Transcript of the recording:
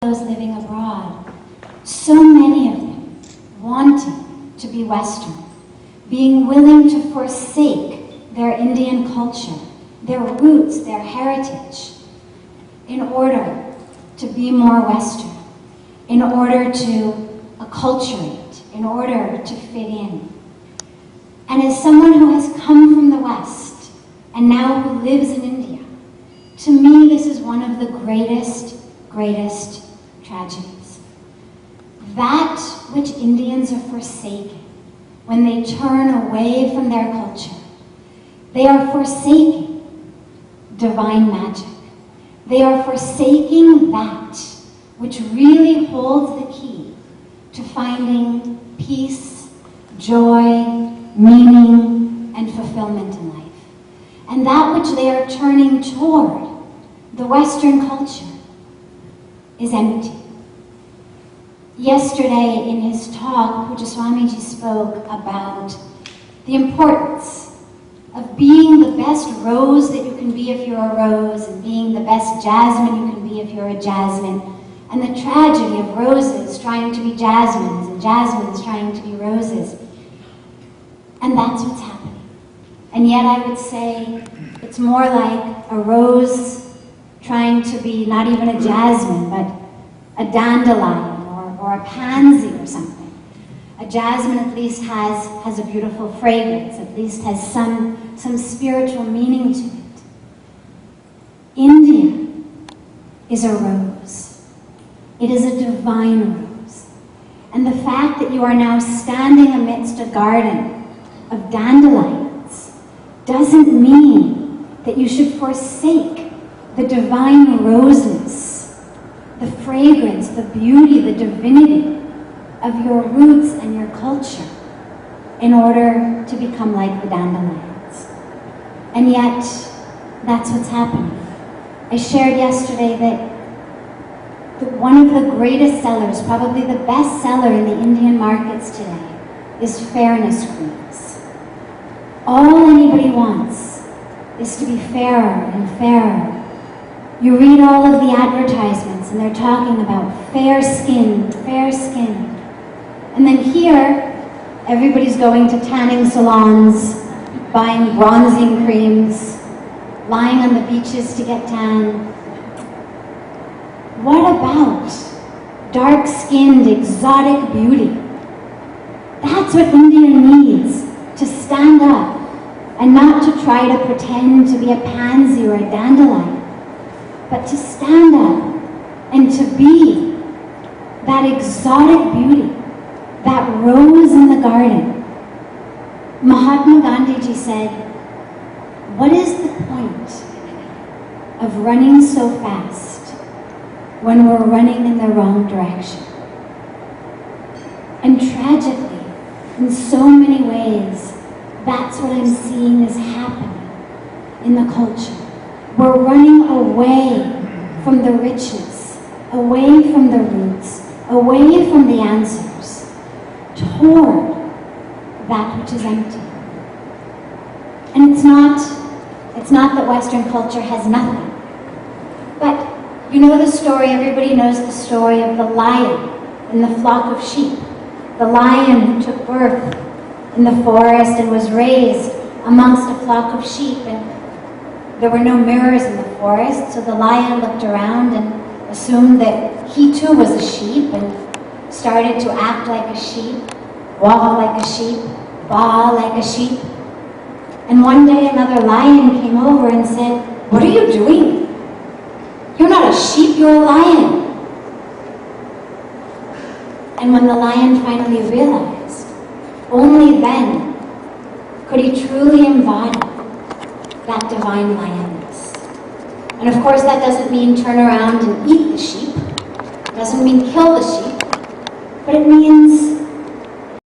those living abroad, so many of them wanting to be Western, being willing to forsake their Indian culture, their roots, their heritage, in order to be more Western, in order to acculturate, in order to fit in. And as someone who has come from the West and now who lives in India, to me this is one of the greatest tragedies. That which Indians are forsaking when they turn away from their culture, they are forsaking divine magic. They are forsaking that which really holds the key to finding peace, joy, meaning, and fulfillment in life. And that which they are turning toward, the Western culture, is empty. Yesterday in his talk, Pujya Swamiji spoke about the importance of being the best rose that you can be if you're a rose, and being the best jasmine you can be if you're a jasmine, and the tragedy of roses trying to be jasmines and jasmines trying to be roses. And that's what's happening. And yet I would say it's more like a rose trying to be not even a jasmine, but a dandelion or a pansy or something. A jasmine at least has a beautiful fragrance, at least has some spiritual meaning to it. India is a rose. It is a divine rose. And the fact that you are now standing amidst a garden of dandelions doesn't mean that you should forsake the divine roseness, the fragrance, the beauty, the divinity of your roots and your culture in order to become like the dandelions. And yet, that's what's happening. I shared yesterday that one of the greatest sellers, probably the best seller in the Indian markets today, is fairness creams. All anybody wants is to be fairer and fairer. You read all of the advertisements and they're talking about fair skin, fair skin. And then here, everybody's going to tanning salons, buying bronzing creams, lying on the beaches to get tan. What about dark-skinned, exotic beauty? That's what India needs, to stand up and not to try to pretend to be a pansy or a dandelion, but to stand up and to be that exotic beauty, that rose in the garden. Mahatma Gandhi said, "What is the point of running so fast when we're running in the wrong direction?" And tragically, in so many ways, that's what I'm seeing is happening in the culture. We're running away from the richness, away from the roots, away from the answers, toward that which is empty. And it's not that Western culture has nothing. But you know the story, everybody knows the story of the lion in the flock of sheep. The lion who took birth in the forest and was raised amongst a flock of sheep, and there were no mirrors in the forest, so the lion looked around and assumed that he too was a sheep and started to act like a sheep, walk like a sheep, bawl like a sheep. And one day another lion came over and said, "What are you doing? You're not a sheep, you're a lion." And when the lion finally realized, only then could he truly embody that divine lioness. And of course that doesn't mean turn around and eat the sheep. It doesn't mean kill the sheep. But it means